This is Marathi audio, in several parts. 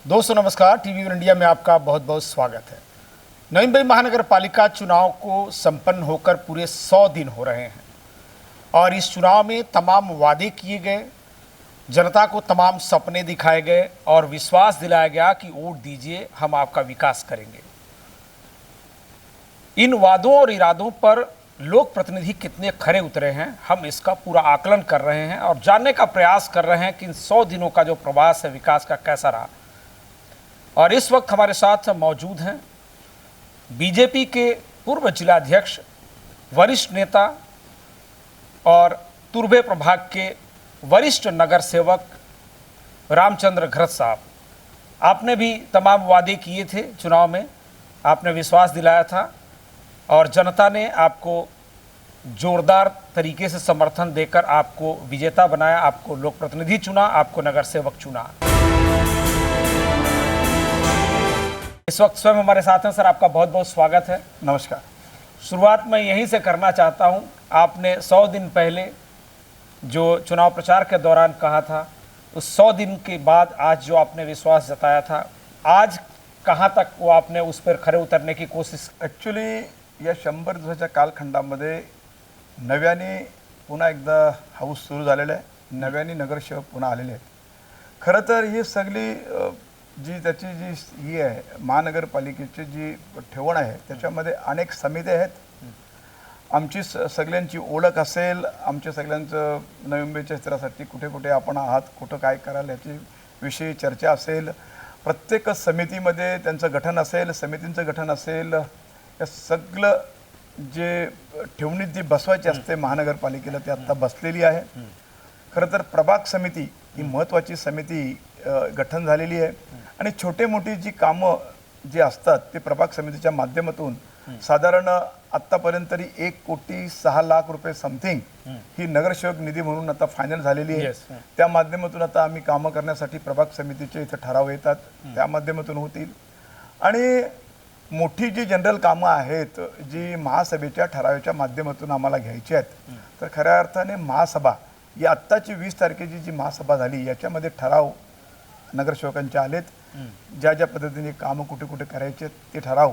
दोस्तों नमस्कार, टीवी वन इंडिया में आपका बहुत बहुत स्वागत है। नवी मुंबई महानगर पालिका चुनाव को संपन्न होकर पूरे 100 दिन हो रहे हैं और इस चुनाव में तमाम वादे किए गए, जनता को तमाम सपने दिखाए गए और विश्वास दिलाया गया कि वोट दीजिए, हम आपका विकास करेंगे। इन वादों और इरादों पर लोक प्रतिनिधि कितने खरे उतरे हैं, हम इसका पूरा आकलन कर रहे हैं और जानने का प्रयास कर रहे हैं कि इन 100 दिनों का जो प्रवास है विकास का कैसा रहा। और इस वक्त हमारे साथ मौजूद हैं बीजेपी के पूर्व जिलाध्यक्ष, वरिष्ठ नेता और तुर्भे प्रभाग के वरिष्ठ नगर सेवक रामचंद्र घरत साहब। आपने भी तमाम वादे किए थे चुनाव में, आपने विश्वास दिलाया था और जनता ने आपको जोरदार तरीके से समर्थन देकर आपको विजेता बनाया, आपको लोक प्रतिनिधि चुना, आपको नगर सेवक चुना। इस वक्त स्वयं हमारे साथ हैं। सर, आपका बहुत बहुत स्वागत है। नमस्कार। शुरुआत मैं यहीं से करना चाहता हूं। आपने 100 दिन पहले जो चुनाव प्रचार के दौरान कहा था, उस 100 दिन के बाद आज जो आपने विश्वास जताया था, आज कहां तक वो आपने उस पर खरे उतरने की कोशिश? ॲक्च्युली या 100 दिवसाच्या कालखंडामध्ये नव्याने पुन्हा एकदा हाऊस सुरू झालेलं आहे, नव्याने नगरसेवक पुन्हा आलेले आहेत। खरं तर ही सगळी जी त्याची जी ही आहे महानगरपालिकेची जी ठेवण आहे त्याच्यामध्ये अनेक समित्या आहेत। आमची सगळ्यांची ओळख असेल, आमच्या सगळ्यांचं नवी मुंबईच्या स्तरासाठी कुठे कुठे आपण आहात, कुठं काय कराल याची विषयी चर्चा असेल, प्रत्येक समितीमध्ये त्यांचं गठन असेल, समितींचं गठन असेल, या सगळं जे ठेवणीत जी बसवायची असते महानगरपालिकेला ती आत्ता बसलेली आहे। खरं तर प्रभाग समिती ही महत्त्वाची समिती गठन झालेली आहे आणि छोटे मोठी जी कामं जी असतात ते प्रभाग समितीच्या माध्यमातून साधारण आत्तापर्यंत तरी 1,06,00,000 रुपये समथिंग ही नगरसेवक निधी म्हणून आता फायनल झालेली आहे। त्या माध्यमातून आता आम्ही कामं करण्यासाठी प्रभाग समितीचे इथे ठराव येतात, त्या माध्यमातून होतील। आणि मोठी जी जनरल कामं आहेत जी महासभेच्या ठरावाच्या माध्यमातून आम्हाला घ्यायची आहेत, तर खऱ्या अर्थाने महासभा ही आत्ताची 20 तारखेची जी महासभा झाली याच्यामध्ये ठराव नगरसेवकांचे आलेत, ज्या ज्या पद्धतीने कामं कुठे कुठे करायचे ते ठराव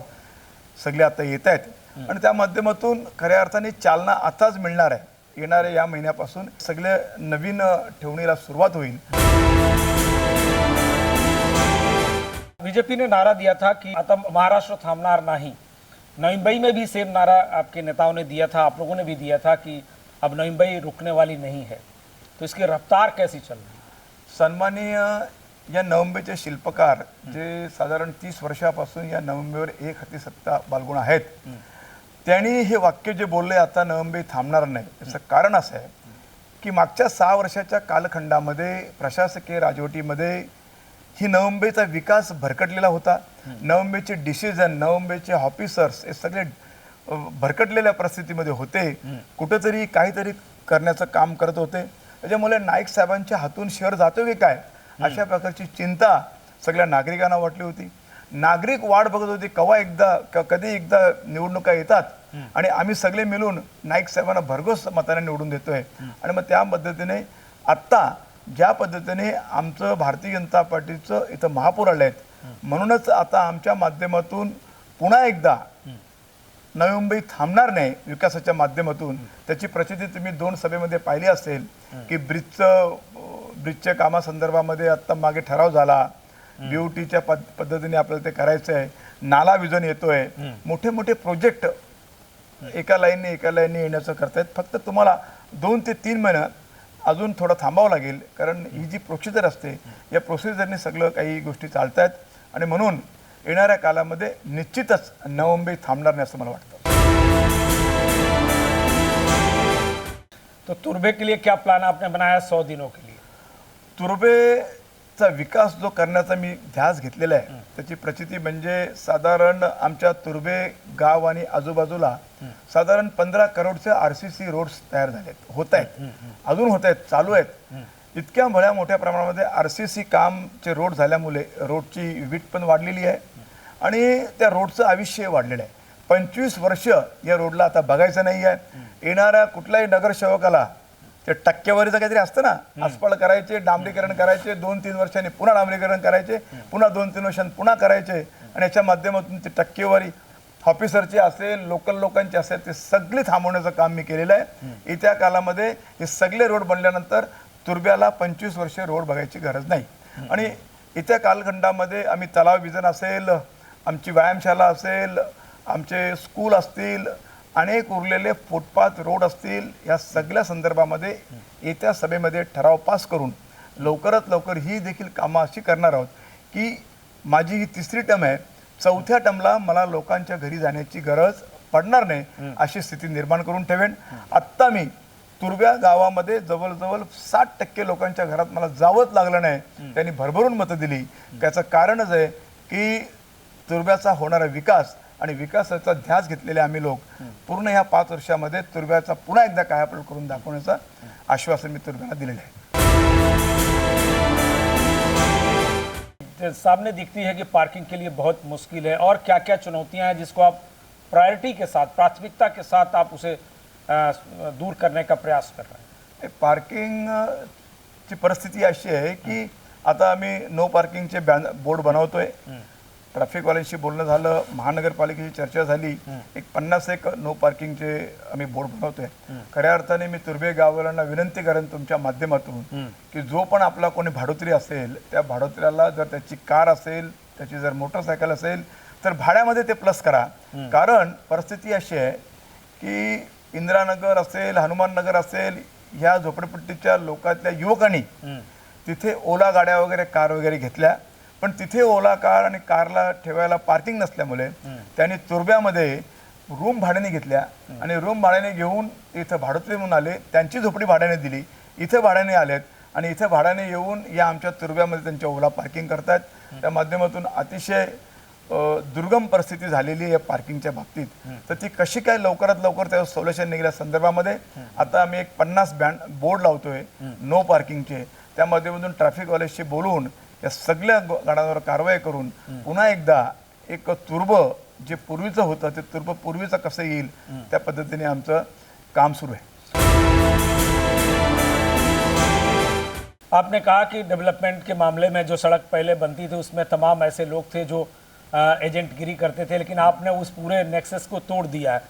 सगळे आता येत आहेत आणि त्या माध्यमातून खऱ्या अर्थाने चालना आताच मिळणार आहे। येणाऱ्या या महिन्यापासून सगळे नवीन ठेवणीला सुरुवात होईल। बीजेपी ने नारा दिया था कि आता महाराष्ट्र थामनार नहीं। नवी मुंबई में भी सेम नारा आपके नेताओं ने दिया था, आप लोगों ने भी दिया था कि अब नवी मुंबई रुकने वाली नहीं है, तो इसकी रफ्तार कैसी चल रही है? सन्माननीय या नवी मुंबईचे शिल्पकार जे साधारण 30 वर्षापासून या नवी मुंबईवर एक हाती सत्ता बाळगून आहेत, त्यांनी हे वाक्य जे बोलले आता नवी मुंबई थांबणार नाही, याचं कारण असं आहे की मागच्या 6 वर्षाच्या कालखंडामध्ये प्रशासकीय राजवटीमध्ये ही नवी मुंबईचा विकास भरकटलेला होता। नवी मुंबईचे डिसिजन, नवी मुंबईचे ऑफिसर्स हे सगळे भरकटलेल्या परिस्थितीमध्ये होते, कुठेतरी काहीतरी करण्याचं काम करत होते। त्याच्यामुळे नाईक साहेबांच्या हातून शहर जातो की काय अशा प्रकारची चिंता सगळ्या नागरिकांना वाटली होती। नागरिक वाट बघत होते कधी एकदा निवडणुका येतात आणि आम्ही सगळे मिळून नाईक साहेबांना भरघोस मताने निवडून देतोय। आणि मग त्या पद्धतीने आत्ता ज्या पद्धतीने आमचं भारतीय जनता पार्टीचं इथं महापौर आले आहेत, म्हणूनच आता आमच्या माध्यमातून पुन्हा एकदा नवी मुंबई थांबणार नाही विकासाच्या माध्यमातून। त्याची प्रचिती तुम्ही 2 सभेमध्ये पाहिली असेल की ब्रिजच्या कामासंदर्भामध्ये आत्ता मागे ठराव झाला, बीओटीच्या पद्धतीने आपल्याला ते करायचं आहे, नाला विजन येतोय, मोठे मोठे प्रोजेक्ट एका लाईनने येण्याचं करतायत। फक्त तुम्हाला 2 ते 3 महिन्यात अजून थोडं थांबावं लागेल, कारण ही जी प्रोसिजर असते या प्रोसिजरने सगळं काही गोष्टी चालतायत आणि म्हणून येणाऱ्या कालामध्ये निश्चितच नवी मुंबई थांबणार नाही असं मला वाटतं। तो तुर्भे के लिए क्या प्लान आपने बनाया 100 दिनों के लिए? तुर्भेचा विकास जो करण्याचा मी ध्यास घेतलेला आहे त्याची प्रचिती म्हणजे साधारण आमच्या तुर्भे गाव आणि आजूबाजूला साधारण 15 करोडचे आरसीसी रोड्स तयार झालेत, होत आहेत, अजून होत आहेत, चालू आहेत। इतक्या भल्या मोठ्या प्रमाणामध्ये आरसीसी कामचे रोड झाल्यामुळे रोडची विड्थ पण वाढलेली आहे आणि त्या रोडचं आयुष्य वाढलेलं आहे। 25 वर्ष या रोडला आता बघायचं नाही आहे। येणाऱ्या कुठल्याही नगरसेवकाला ते टक्केवारीचं काहीतरी असतं ना, अस्पळ करायचे, डांबरीकरण करायचे, 2-3 वर्षांनी पुन्हा डांबरीकरण करायचे, पुन्हा 2-3 वर्षांनी पुन्हा करायचे, आणि याच्या माध्यमातून ती टक्केवारी ऑफिसरची असेल, लोकल लोकांची असेल, ते सगळी थांबवण्याचं काम मी केलेलं आहे. येत्या कालामध्ये हे सगळे रोड बनल्यानंतर तुर्ब्याला 25 वर्षे रोड बघायची गरज नाही. आणि येत्या कालखंडामध्ये आम्ही तलाव विजन असेल, आमची व्यायामशाला असेल, आमचे स्कूल असतील, अनेक उरलेले फुटपाथ रोड असतील, या सगळ्या संदर्भामध्ये येत्या सभेमध्ये ठराव पास करून लवकरात लवकर ही देखील कामं अशी करणार आहोत की माझी ही 3री टर्म आहे, 4थ्या टर्मला मला लोकांच्या घरी जाण्याची गरज पडणार नाही अशी स्थिती निर्माण करून ठेवेन. आत्ता मी तुर्ब्या गावामध्ये जवळजवळ 60% लोकांच्या घरात मला जावंच लागलं नाही, त्यांनी भरभरून मतं दिली. त्याचं कारणच आहे की तुर्ब्याचा होणारा विकास आणि विकासाचा ध्यास घेतलेले आम्ही लोक पूर्ण ह्या 5 वर्षामध्ये तुर्ब्याचा पुन्हा एकदा कायापालट करून दाखवण्याचं आश्वासन मी तुर्ब्याला दिलेलं आहे. सामने दिखती है कि पार्किंग के लिए बहुत मुश्किल है, और क्या क्या चुनौतियां हैं जिसको आप प्रायोरिटी के साथ, प्राथमिकता के साथ आप उसे दूर करने का प्रयास कर रहे हैं? पार्किंगची परिस्थिती अशी आहे की आता आम्ही नो पार्किंगचे बोर्ड बनवतोय. ट्रॅफिकवाल्यांशी बोलणं झालं, महानगरपालिकेची चर्चा झाली, एक 50 नो पार्किंगचे आम्ही बोर्ड बनवतोय. खऱ्या अर्थाने मी तुर्बे गाववाल्यांना विनंती करेन तुमच्या माध्यमातून की जो पण आपला कोणी भाडोत्री असेल, त्या भाडोत्र्याला जर त्याची कार असेल, त्याची जर मोटरसायकल असेल, तर भाड्यामध्ये ते प्लस करा. कारण परिस्थिती अशी आहे की इंदिरानगर असेल, हनुमाननगर असेल, ह्या झोपडपट्टीच्या लोकातल्या युवकांनी तिथे ओला गाड्या वगैरे, कार वगैरे घेतल्या, पण तिथे ओला कार आणि कारला ठेवायला पार्किंग नसल्यामुळे त्यांनी तुर्ब्यामध्ये रूम भाड्याने घेतल्या आणि रूम भाड्याने घेऊन इथं भाडोत्री म्हणून आले, त्यांची झोपडी भाड्याने दिली, इथं भाड्याने आलेत आणि इथं भाड्याने येऊन या आमच्या तुर्ब्यामध्ये त्यांच्या ओला पार्किंग करतात. त्या माध्यमातून अतिशय दुर्गम परिस्थिती झालेली आहे पार्किंगच्या बाबतीत. तर ती कशी काय लवकरात लवकर त्याचं सोल्युशन निघाल्या संदर्भामध्ये आता आम्ही एक 50 बोर्ड लावतोय नो पार्किंगचे. त्या माध्यमातून ट्रॅफिकवाल्याशी बोलून या सगळ्या गाड्यांवर कारवाई करून पुन्हा एकदा एक तुर्ब जे पूर्वीचं होतं ते तुर्ब पूर्वीचं कसं येईल त्या पद्धतीने आमचं काम सुरू आहे. आपने कहा कि डेवलपमेंट के मामले में जो सड़क पहले बनती थी उसमें तमाम ऐसे लोग थे जो एजेंटगिरी करते थे, लेकिन आपने उस पूरे नेक्सस को तोड़ दिया है.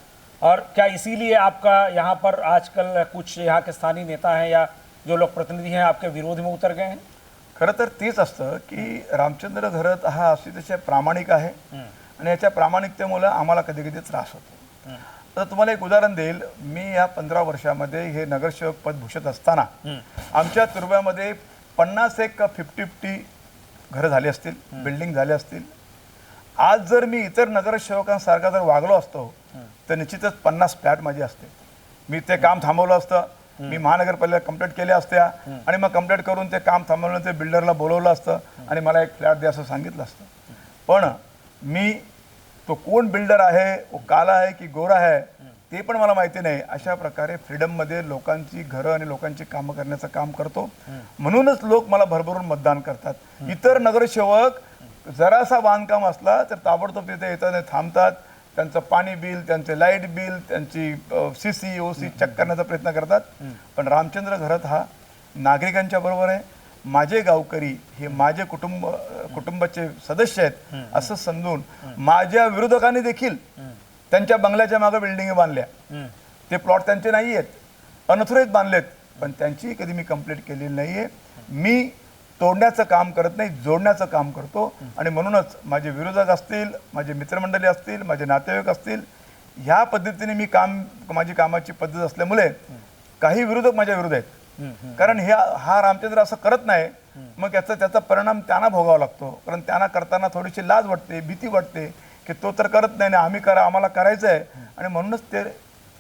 और क्या इसीलिए आपका यहाँ पर आजकल कुछ यहाँ के स्थानीय नेता हैं या जो लोग प्रतिनिधि हैं आपके विरोध में उतर गए हैं? खरं तर तेच असतं की रामचंद्र घरत हा अतिशय प्रामाणिक आहे आणि याच्या प्रामाणिकतेमुळे आम्हाला कधी कधी त्रास होतो. तर तुम्हाला एक उदाहरण देईल. मी या 15 वर्षामध्ये हे नगरसेवक पद भूषत असताना आमच्या तुर्ब्यामध्ये 50 घरं झाली असतील, बिल्डिंग झाले असतील. आज जर मी इतर नगरसेवकांसारखा जर वागलो असतो तर निश्चितच 50 फ्लॅट माझे असते. मी ते काम थांबवलं असतं, मी महानगरपालिकेला कंप्लेंट केल्या असत्या आणि मग कंप्लेंट करून ते काम थांबवलं, ते बिल्डरला बोलवलं असतं आणि मला एक फ्लॅट द्या असं सांगितलं असतं. पण मी तो कोण बिल्डर आहे, वो काला आहे की गोरा आहे ते पण मला माहिती नाही. अशा प्रकारे फ्रीडममध्ये लोकांची घरं आणि लोकांची कामं करण्याचं काम करतो. म्हणूनच लोक मला भरभरून मतदान करतात. इतर नगरसेवक जरासा बांधकाम असला तर ताबडतोब तिथे येतात, थांबतात, त्यांचं पाणी बिल, त्यांचे लाईट बिल, त्यांची CC OC चेक करण्याचा प्रयत्न करतात. पण रामचंद्र घरत हा नागरिकांच्या बरोबर आहे. माझे गावकरी हे माझे कुटुंबाचे सदस्य आहेत असं समजून माझ्या विरोधकांनी देखील त्यांच्या बंगल्याच्या मागे बिल्डिंग बांधल्या. ते प्लॉट त्यांचे नाही आहेत, अनथोराईज बांधलेत, पण त्यांची कधी मी कंप्लीट केलेली नाही आहे. मी तोडण्याचं काम करत नाही, जोडण्याचं काम करतो. आणि म्हणूनच माझे विरोधक असतील, माझे मित्रमंडळी असतील, माझे नातेवाईक असतील, ह्या पद्धतीने मी माझी कामाची पद्धत असल्यामुळे काही विरोधक माझ्या विरोध आहेत. कारण हा रामचंद्र असं करत नाही, मग त्याचा परिणाम त्यांना भोगावा लागतो. कारण त्यांना करताना थोडीशी लाज वाटते, भीती वाटते की तो तर करत नाही ना, आम्हाला करायचं आहे, आणि म्हणूनच ते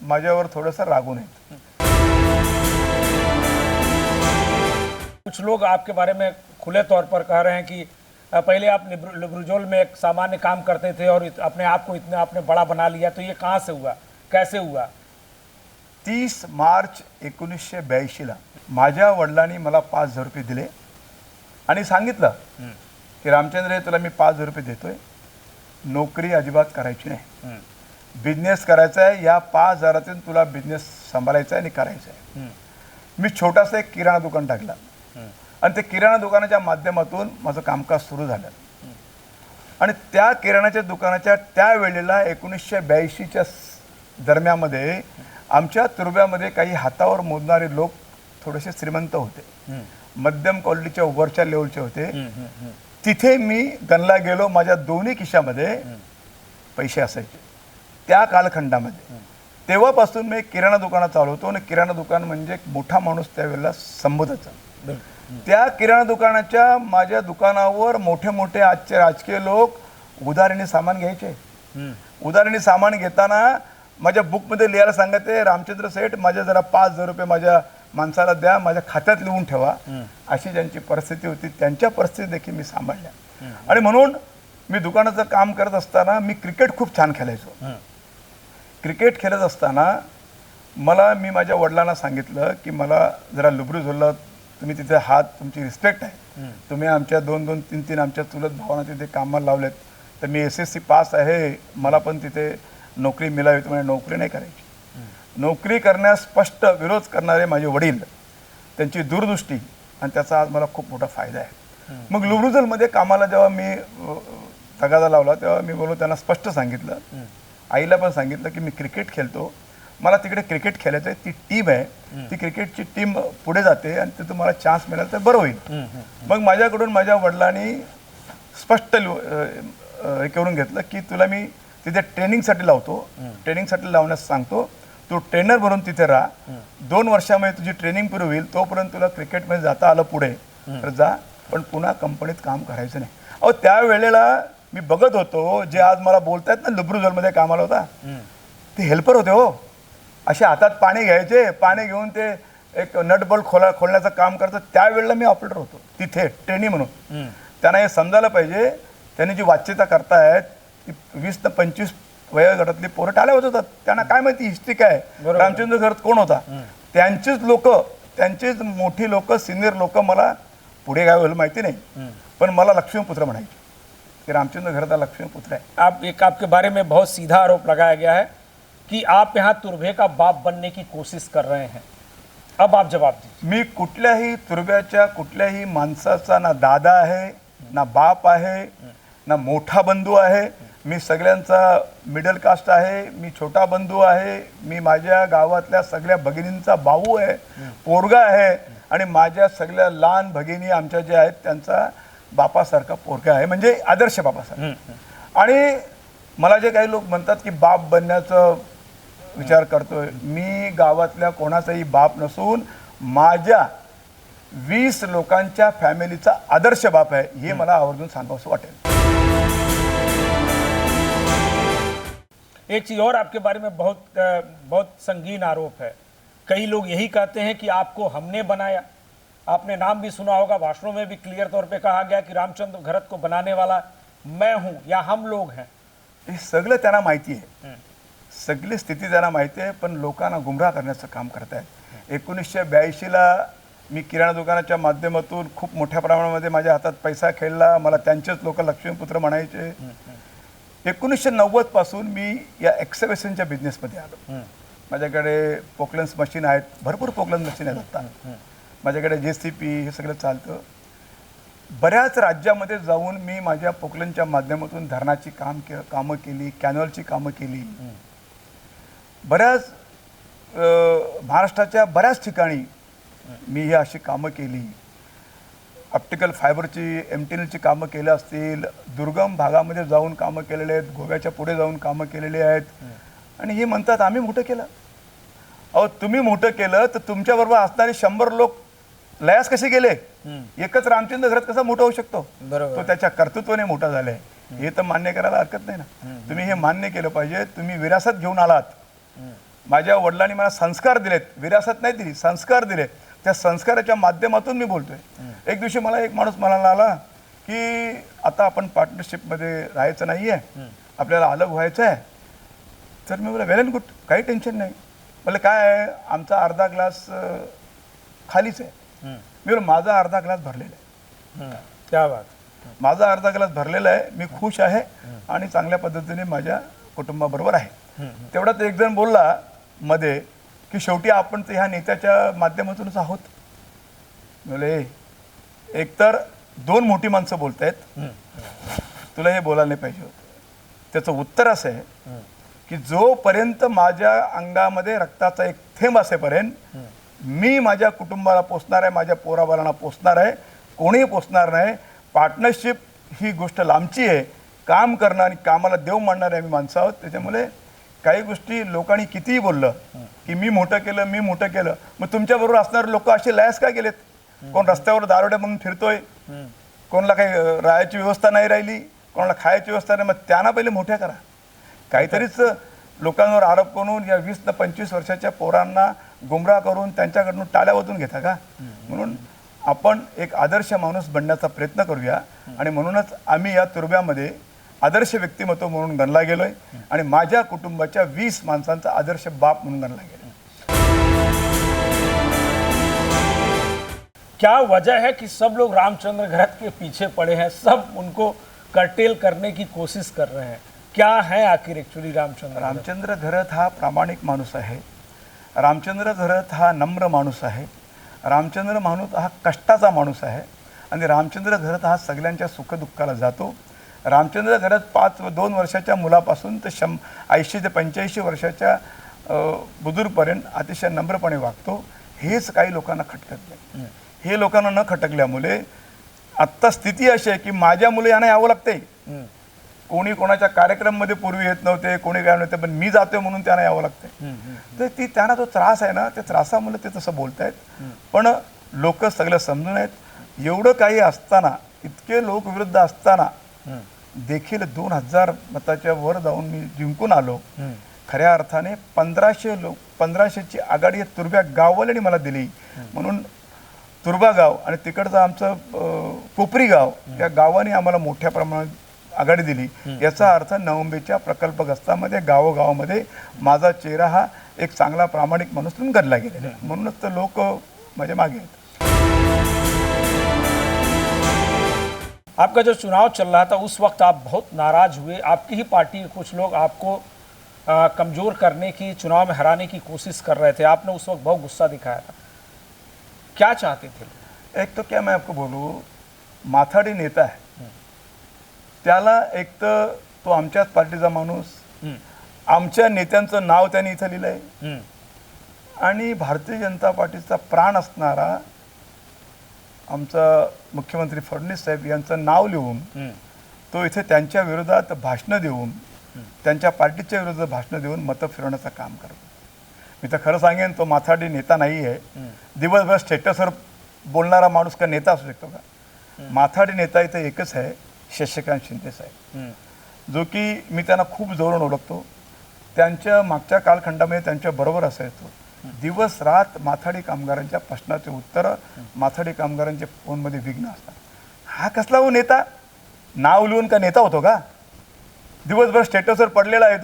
माझ्यावर थोडंसं रागून आहेत. कुछ लोग आपके बारे में खुले तौर पर कह रहे हैं कि पहले आप लिब्रुजोल में एक सामान्य काम करते थे और अपने आप को इतना आपने बड़ा बना लिया, तो ये कहाँ से हुआ, कैसे हुआ? 30 मार्च 1982ला माझ्या वडिलांनी मला 5,000 रुपये दिले आणि सांगितलं की रामचंद्र तुला मी 5,000 रुपये देतोय, नोकरी अजिबात करायची नाही, बिझनेस करायचा आहे, या 5,000तून तुला बिझनेस सांभाळायचा आहे आणि करायचा आहे. मी छोटासा एक किराणा दुकान टाकला आणि ते किराणा दुकानाच्या माध्यमातून माझं कामकाज सुरू झालं आणि त्या किराणाच्या दुकानाच्या त्यावेळेला 1982च्या दरम्यामध्ये आमच्या तुर्ब्यामध्ये काही हातावर मोजणारे लोक थोडेसे श्रीमंत होते, मध्यम क्वालिटीच्या वरच्या लेवलचे होते. तिथे मी गणला गेलो, माझ्या दोन्ही खिशामध्ये पैसे असायचे त्या कालखंडामध्ये. तेव्हापासून मी किराणा दुकानात चालवतो आणि किराणा दुकान म्हणजे एक मोठा माणूस त्यावेळेला संबोधायचा. त्या किराणा दुकानाच्या माझ्या दुकानावर मोठे मोठे आजचे राजकीय लोक उधारीने सामान घ्यायचे. उधारीने सामान घेताना माझ्या बुकमध्ये लिहायला सांगते, रामचंद्र सेठ माझ्या जरा 5,000 रुपये माझ्या माणसाला द्या, माझ्या खात्यात लिहून ठेवा. अशी ज्यांची परिस्थिती होती त्यांच्या परिस्थिती देखील मी सांभाळल्या. आणि म्हणून मी दुकानाचं काम करत असताना मी क्रिकेट खूप छान खेळायचो. क्रिकेट खेळत असताना मी माझ्या वडिलांना सांगितलं की मला जरा लुब्रिझोलला तुम्ही तिथे हात, तुमची रिस्पेक्ट आहे, तुम्ही आमच्या 2-2, 3-3 आमच्या चुलत भावांना तिथे कामाला लावलेत, तर मी SSC पास आहे, मला पण तिथे नोकरी मिळावी. तुम्हाला नोकरी नाही करायची. नोकरी करण्यास स्पष्ट विरोध करणारे माझे वडील, त्यांची दूरदृष्टी, आणि त्याचा आज मला खूप मोठा फायदा आहे. मग लुब्रिझोलमध्ये कामाला जेव्हा मी तगादा लावला तेव्हा मी त्यांना स्पष्ट सांगितलं, आईला पण सांगितलं की मी क्रिकेट खेळतो, मला तिकडे क्रिकेट खेळायचं आहे, ती टीम आहे, ती क्रिकेटची टीम पुढे जाते आणि तिथं मला चान्स मिळाला तर बरं होईल. मग माझ्याकडून माझ्या वडिलांनी स्पष्ट हे करून घेतलं की तुला मी तिथे ट्रेनिंगसाठी लावतो, ट्रेनिंगसाठी लावण्यास सांगतो, तू ट्रेनर बनून तिथे राहा, 2 वर्षामध्ये तुझी ट्रेनिंग पुरी होईल, तोपर्यंत तुला क्रिकेटमध्ये जाता आलं पुढे तर जा, पण पुन्हा कंपनीत काम करायचं नाही. अहो त्यावेळेला मी बघत होतो, जे आज मला बोलतायत ना लुब्रिझोलमध्ये कामाला होता, ते हेल्पर होते हो. असे हातात पाणी घ्यायचे, पाणी घेऊन ते एक नट बोल्ट खोलण्याचं काम करतात. त्यावेळेला मी ऑपरेटर होतो तिथे ट्रेनी म्हणून. त्यांना हे समजायला पाहिजे, त्यांनी जी वाच्यता करतायत ती 20 ते 25 वयोगटातली पोरं टाळ्या होत होतात. त्यांना काय माहिती हिस्ट्री काय, रामचंद्र घरात कोण होता. त्यांचीच लोक, त्यांचीच मोठी लोक, सिनियर लोक मला पुढे काय होईल माहिती नाही, पण मला लक्ष्मीपुत्र म्हणायचे कि रामचंद्र घरता लक्ष्मीपुत्र है. आपके बारे में बहुत सीधा आरोप लगाया गया है कि आप यहाँ तुर्भे का बाप बनने की कोशिश कर रहे हैं. अब आप जवाब दीजिए. मी कुठल्याही तुर्ब्याच्या कुठल्याही माणसाचा ना दादा आहे, ना बाप आहे, ना मोठा बंधू आहे. मी सगळ्यांचा मिडल कास्ट आहे, मी छोटा बंधू आहे, मी माझ्या गावातल्या सगळ्या भगिनींचा भाऊ आहे, पोरगा आहे, आणि माझ्या सगळ्या लहान भगिनी आमच्या ज्या आहेत त्यांचा बापासारखा पोरगा आहे, म्हणजे आदर्श बापासारखा. आणि मला जे काही लोक म्हणतात की बाप बनण्याचं विचार करतोय, मी गावातल्या कोणाचाही बाप नसून माझ्या 20 लोकांच्या फॅमिलीचा आदर्श बाप आहे, हे मला आवर्जून सांगावंसं वाटेल. एक चीज और आपके बारे में बहुत संगीन आरोप है. कई लोग यही कहते हैं कि आपको हमने बनाया. आपने नाम भी सुना होगा, भाषणों में भी क्लियर तौर पे कहा गया कि रामचंद्र घरत को बनाने वाला मैं हूं या हम लोग हैं. हे सगळं त्यांना माहिती आहे, सगळी स्थिती त्यांना माहिती आहे, पण लोकांना गुमराह करण्याचं काम करतायत. 1982ला मी किराणा दुकानाच्या माध्यमातून खूप मोठ्या प्रमाणामध्ये माझ्या हातात पैसा खेळला, मला त्यांचेच लोक लक्ष्मीपुत्र म्हणायचे. 1990 पासून मी या एक्सकॅव्हेशनच्या बिझनेसमध्ये आलो. माझ्याकडे पोकलन्स मशीन आहेत, भरपूर पोकलन्स मशीन आहेत आता. माझ्याकडे JCP हे सगळं चालतं. बऱ्याच राज्यामध्ये जाऊन मी माझ्या पोकलनच्या माध्यमातून धरणाची कामं केली, कॅनॉलची कामं केली. बऱ्याच महाराष्ट्राच्या बऱ्याच ठिकाणी मी ही अशी कामं केली. ऑप्टिकल फायबरची MTNLची कामं केली असतील, दुर्गम भागामध्ये जाऊन कामं केलेले आहेत, गोव्याच्या पुढे जाऊन कामं केलेली आहेत. आणि हे म्हणतात आम्ही मोठं केलं. अहो तुम्ही मोठं केलं तर तुमच्याबरोबर असणारे 100 लोक लयास कसे गेले. एकच रामचंद्र घरात कसा मोठा होऊ शकतो, तो त्याच्या कर्तृत्वाने मोठा झालाय, हे तर मान्य करायला हरकत नाही ना. तुम्ही हे मान्य केलं पाहिजे. तुम्ही विरासत घेऊन आलात. माझ्या वडिलांनी मला संस्कार दिलेत, विरासत नाही दिली, संस्कार दिले. त्या संस्काराच्या माध्यमातून मी बोलतोय. एक दिवशी मला एक माणूस म्हणाला आला की आता आपण पार्टनरशिपमध्ये राहायचं नाहीये, आपल्याला अलग व्हायचं आहे. तर मी बोला वेल अँड गुड, काही टेन्शन नाही. मला काय आहे, आमचा अर्धा ग्लास खालीच आहे. मी बोला माझा अर्धा ग्लास भरलेला आहे. क्या बात. माझा अर्धा ग्लास भरलेला आहे, मी खुश आहे आणि चांगल्या पद्धतीने माझ्या कुटुंबाबरोबर आहे. तेवढाच एक जण बोलला मध्ये की शेवटी आपण तर ह्या नेत्याच्या माध्यमातूनच आहोत. बोले एकतर दोन मोठी माणसं बोलतायत, तुला हे बोलायला नाही पाहिजे होतं. त्याचं उत्तर असं आहे की जोपर्यंत माझ्या अंगामध्ये रक्ताचा एक थेंब असेपर्यंत मी माझ्या कुटुंबाला पोसणार आहे, माझ्या पोराबाळांना पोसणार आहे, कोणीही पोसणार नाही. पार्टनरशिप ही गोष्ट लांबची आहे. काम करणं आणि कामाला देव मानणारे आम्ही माणसं आहोत. त्याच्यामुळे काही गोष्टी लोकांनी कितीही बोललं की मी मोठं केलं, मी मोठं केलं, मग तुमच्याबरोबर असणारे लोक असे लयास का गेलेत? कोण रस्त्यावर दारोड्या म्हणून फिरतोय, कोणाला काही राहायची व्यवस्था नाही राहिली, कोणाला खायची व्यवस्था नाही, मग त्यांना पहिले मोठ्या करा. काहीतरीच लोकांवर आरोप करून या 20 ते 25 वर्षाच्या पोरांना गुमराह करून त्यांच्याकडून टाळ्या वाजवून घेता का? म्हणून आपण एक आदर्श माणूस बनण्याचा प्रयत्न करूया. आणि म्हणूनच आम्ही या तुर्ब्यामध्ये आदर्श व्यक्तिमत्व म्हणून गणला गेलोय आणि माझ्या कुटुंबाच्या 20 माणसांचा आदर्श बाप म्हणून गणला गेला. क्या वजह है कि सब लोग रामचंद्र घरत के पीछे पड़े हैं, सब उनको कर्टेल करने की कोशिश कर रहे हैं? क्या है आखिर एक्चुअली रामचंद्र घरत हा प्रामाणिक माणूस आहे. रामचंद्र घरत हा नम्र माणूस आहे. रामचंद्र माणूस हा कष्टाचा माणूस आहे आणि रामचंद्र घरत हा सगळ्यांच्या सुखदुःखाला जातो. रामचंद्र घरत 2 वर्षाच्या मुलापासून ते 80 ते 85 वर्षाच्या बुजुर्गपर्यंत अतिशय नम्रपणे वागतो. हेच काही लोकांना खटकत नाही. हे लोकांना न खटकल्यामुळे आत्ता स्थिती अशी आहे की माझ्या मुले यांना यावं लागते. कोणी कोणाच्या कार्यक्रममध्ये पूर्वी येत नव्हते, कोणी काय नव्हते, पण मी जातोय म्हणून त्यांना यावं लागतंय. तर त्यांना जो त्रास आहे ना, त्या त्रासामुळे ते तसं बोलतायत. पण लोक सगळं समजून आहेत. एवढं काही असताना, इतके लोक विरुद्ध असताना देखील 2000 मताच्या वर जाऊन मी जिंकून आलो. खऱ्या अर्थाने 1500ची आघाडी तुर्ब्या गाववाल्यांनी मला दिली. म्हणून तुर्बा गाव आणि तिकडचं आमचं कोपरी गाव या गावाने आम्हाला मोठ्या प्रमाणात आघाडी दिली. याचा अर्थ नवंबेच्या प्रकल्पग्रस्तामध्ये गावोगावामध्ये माझा चेहरा हा एक चांगला प्रामाणिक माणूस म्हणून गणला गेलेला आहे. म्हणूनच तर लोक माझ्या मागे आहेत. आपका जो चुनाव चल रहा था उस वक्त आप बहुत नाराज हुए. आपकी ही पार्टी के कुछ लोग आपको कमज़ोर करने की, चुनाव में हराने की कोशिश कर रहे थे. आपने उस वक्त बहुत गुस्सा दिखाया था. क्या चाहते थे? एक तो क्या मैं आपको बोलूँ, माथाडी नेता है, त्याला एक तर तो आमच्याच पार्टीचा माणूस, आमच्या नेत्यांचं नाव त्यांनी इथं लिहिलं आहे आणि भारतीय जनता पार्टीचा प्राण असणारा आमचा मुख्यमंत्री फडणवीस साहेब यांचं नाव लिहून तो इथे त्यांच्या विरोधात भाषणं देऊन, त्यांच्या पार्टीच्या विरोधात भाषणं देऊन मतं फिरवण्याचं काम करतो. मी तर खरं सांगेन, तो माथाडी नेता नाही आहे. दिवसभर स्टेटसवर बोलणारा माणूस का नेता असू शकतो का? माथाडी नेता इथं एकच आहे, शशिकांत शिंदे साहेब, जो की मी त्यांना खूप जवळून ओळखतो. त्यांच्या मागच्या कालखंडामध्ये त्यांच्या बरोबर असायचो. दिवस रात माथाडी कामगारांच्या प्रश्नाचे उत्तर, माथाडी कामगारांच्या फोनमध्ये विघ्न असतात. हा कसला हो नेता? नाव लिहून का नेता होतो का? दिवसभर स्टेटसवर पडलेला आहे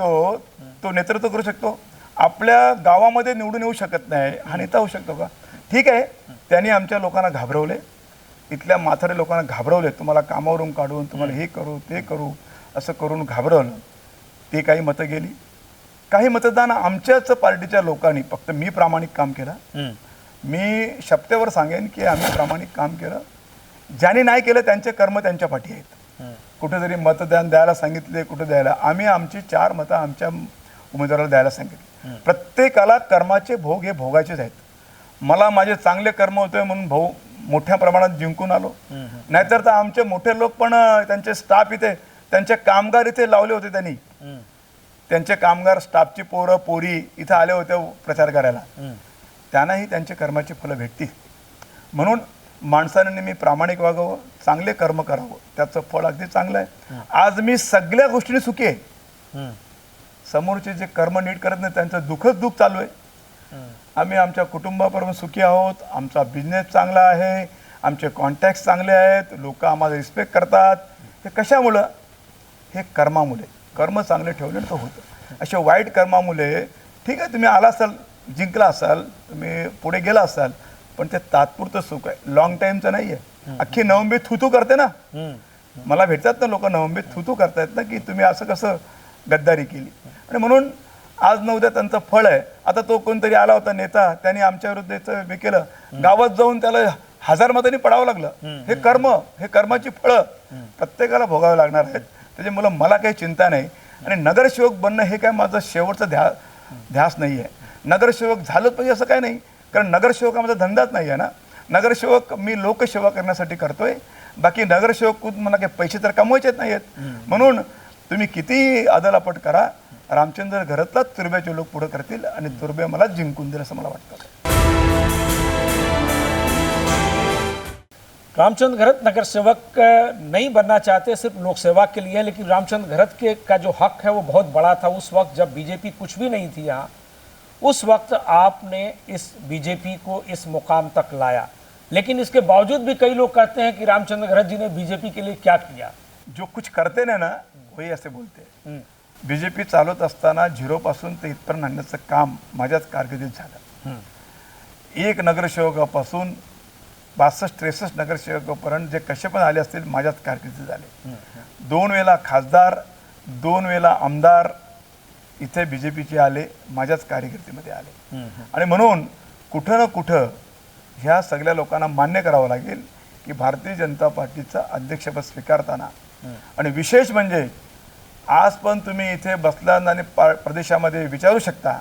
तो नेतृत्व करू शकतो? आपल्या गावामध्ये निवडून येऊ शकत नाही, हा नेता होऊ शकतो का? ठीक आहे, त्यांनी आमच्या लोकांना घाबरवले, इथल्या माथाडी लोकांना घाबरवले. तुम्हाला कामावरून काढून, तुम्हाला हे करू ते करू असं करून घाबरवलं. ते काही मतं गेली. काही मतदान आमच्याच पार्टीच्या लोकांनी, फक्त मी प्रामाणिक काम केलं. मी शपथेवर सांगेन की आम्ही प्रामाणिक काम केलं. ज्यांनी नाही केलं त्यांचे कर्म त्यांच्या पाठी आहेत. कुठेतरी मतदान द्यायला सांगितले, कुठे द्यायला, आम्ही आमची 4 मतं आमच्या उमेदवाराला द्यायला सांगितले. प्रत्येकाला कर्माचे भोग हे भोगायचेच आहेत. मला माझे चांगले कर्म होते म्हणून भाऊ मोठ्या प्रमाणात जिंकून आलो. नाहीतर तर आमचे मोठे लोक पण त्यांचे स्टाफ इथे, त्यांचे कामगार इथे लावले होते. त्यांचे कामगार स्टाफची पोरं पोरी इथं आले होते प्रचार करायला. त्यांनाही त्यांचे कर्माची फलं भेटतील. म्हणून माणसाने मी प्रामाणिक वागावं, चांगले कर्म करावं, त्याचं फळ अगदी चांगलं आहे. आज मी सगळ्या गोष्टींनी सुखी आहे. समोरचे जे कर्म नीट करत नाही त्यांचं दुःखच दुःख चालू आहे. आम्ही आमच्या कुटुंबाबरोबर सुखी आहोत. आमचा बिझनेस चांगला आहे, आमचे कॉन्टॅक्ट्स चांगले आहेत, लोक आम्हाला रिस्पेक्ट करतात. हे कशामुळं? हे कर्मामुळे. कर्म चांगले ठेवले तर होतं. अशा वाईट कर्मामुळे ठीक आहे, तुम्ही आला असाल, जिंकला असाल, तुम्ही पुढे गेला असाल, पण ते तात्पुरतं सुख आहे, लॉंग टाईमचं नाही आहे. अख्खी नवंबी थुतू करते ना. मला भेटतात ना लोक, नवंबीत थुतू करतायत ना की तुम्ही असं कसं गद्दारी केली. आणि म्हणून आज न उद्या त्यांचं फळ आहे. आता तो कोणतरी आला होता नेता, त्याने आमच्या विरुद्ध हे केलं, गावात जाऊन त्याला 1000 मतांनी पडावं लागलं. हे कर्म, हे कर्माची फळं प्रत्येकाला भोगावी लागणार आहेत. त्याच्यामुळं मला काही चिंता नाही. आणि नगरसेवक बनणं हे काय माझं शेवटचं ध्यास नाही आहे. नगरसेवक झालंच पाहिजे असं काय नाही, कारण नगरसेवक हा माझा धंदाच नाही आहे ना. नगरसेवक मी लोकसेवा करण्यासाठी करतोय. बाकी नगरसेवक मला काही पैसे तर कमवायचेच नाही आहेत. म्हणून तुम्ही किती अदलापट करा, रामचंद्र घरातलाच तुर्ब्याचे लोक पुढे करतील आणि तुर्बे मला जिंकून देईल असं मला वाटतं. रामचंद्र घरत नगर सेवक नहीं बनना चाहते, सिर्फ लोक सेवा के लिए, लेकिन रामचंद्र घरत के का जो हक है वो बहुत बड़ा था. उस वक्त जब बीजेपी कुछ भी नहीं थी यहाँ, उस वक्त आपने इस बीजेपी को इस मुकाम तक लाया. लेकिन इसके बावजूद भी कई लोग कहते हैं कि रामचंद्र घरत जी ने बीजेपी के लिए क्या किया. जो कुछ करते नाही ना वही असे बोलते. बीजेपी चालवत असताना झिरोपासून ते इथपर्यंत आणण्याचं काम माझ्याच कारकिर्दीत झालं. एक नगरसेवकापासून 62-63 नगरसेवकापर्यंत जे कसे पण आले असतील माझ्याच कारकिर्दीत झाले. 2 वेळेला खासदार, 2 वेळेला आमदार इथे बीजेपीचे आले, माझ्याच कार्यकिर्दीमध्ये आले. आणि म्हणून कुठं ना कुठं ह्या सगळ्या लोकांना मान्य करावं लागेल की भारतीय जनता पार्टीचं अध्यक्षपद स्वीकारताना, आणि विशेष म्हणजे आज पण तुम्ही इथे बसला आणि प्रदेशामध्ये विचारू शकता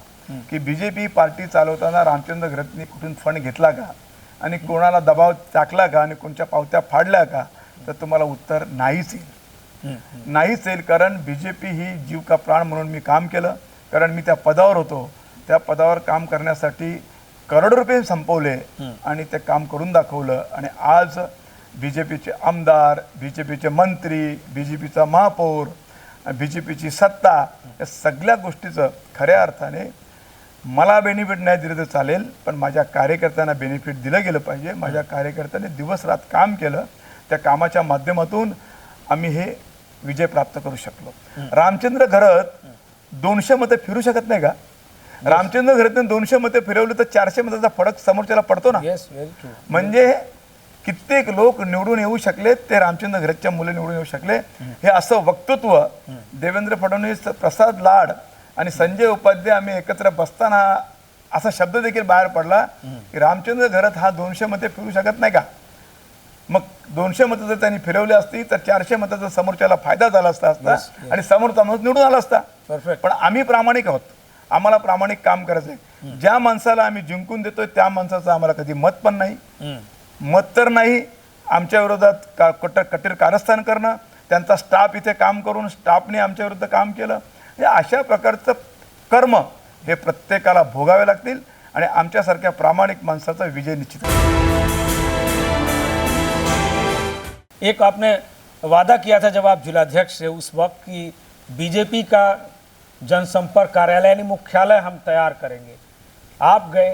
की बीजेपी पार्टी चालवताना रामचंद्र घरतनी कुठून फंड घेतला का आणि कोणाला दबाव टाकला का आणि कोणत्या पावत्या फाडल्या का, तर तुम्हाला उत्तर नाहीच येईल. नाहीच येईल, कारण बीजेपी ही जीव का प्राण म्हणून मी काम केलं. कारण मी त्या पदावर होतो. त्या पदावर काम करण्यासाठी करोडो रुपये संपवले आणि ते काम करून दाखवलं. आणि आज बीजेपीचे आमदार, बीजेपीचे मंत्री, बीजेपीचा महापौर, बीजेपीची सत्ता, या सगळ्या गोष्टीचं खऱ्या अर्थाने मला बेनिफिट नाही दिलं तर चालेल, पण माझ्या कार्यकर्त्यांना बेनिफिट दिलं गेलं पाहिजे. माझ्या कार्यकर्त्यांनी दिवस रात काम केलं. त्या कामाच्या माध्यमातून आम्ही हे विजय प्राप्त करू शकलो. रामचंद्र घरत 200 मतं फिरू शकत नाही का? रामचंद्र घरतने 200 मतं फिरवली तर 400 मताचा फरक समोरच्याला पडतो ना. म्हणजे कित्येक लोक निवडून येऊ शकले, ते रामचंद्र घरतच्या मुले निवडून येऊ शकले. हे असं वक्तृत्व देवेंद्र फडणवीस, प्रसाद लाड आणि संजय उपाध्याय आम्ही एकत्र बसताना असा शब्द देखील बाहेर पडला की रामचंद्र घरत हा 200 मते फिरू शकत नाही का. मग 200 मतं जर त्यांनी फिरवली असती तर 400 मताचा समोरच्याला फायदा झाला असता आणि समोरचा माणूस निवडून आला असता. पण आम्ही प्रामाणिक आहोत. आम्हाला प्रामाणिक काम करायचं आहे. ज्या माणसाला आम्ही जिंकून देतोय त्या माणसाचं आम्हाला कधी मत पण नाही. मत तर नाही, आमच्या विरोधात कठीर कारस्थान करणं, त्यांचा स्टाफ इथे काम करून स्टाफने आमच्या विरुद्ध काम केलं, हे अशा प्रकारचं कर्म हे प्रत्येकाला भोगावे लागतील. आणि आमच्यासारख्या प्रामाणिक माणसाचा विजय निश्चित आहे. एक आपने वादा किया था जब आप जिलाध्यक्ष थे उस वक्त कि बीजेपी का जनसंपर्क कार्यालय यानी मुख्यालय हम तैयार करेंगे. आप गए,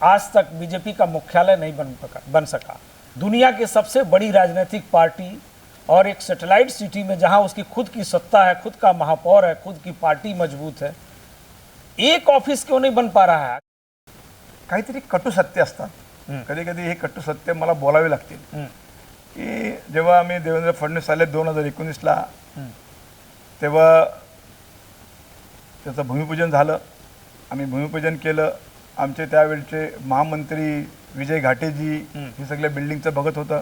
आज तक बीजेपी का मुख्यालय नहीं बन सका. दुनिया की सबसे बड़ी राजनीतिक पार्टी और एक सैटेलाइट सिटी में जहां उसकी खुद की सत्ता है, खुद का महापौर है, खुद की पार्टी मजबूत है, एक ऑफिस क्यों नहीं बन पा रहा है? काहीतरी कटू सत्य असतात. कधी कधी हे कटू सत्य मला बोलावे लागतील की जेव्हा आम्ही देवेंद्र फडणवीस आले 2019ला, तेव्हा त्याचं भूमिपूजन झालं. आम्ही भूमिपूजन केलं. आमचे त्यावेळचे महामंत्री विजय घाटेजी हे सगळ्या बिल्डिंगचं बघत होतं.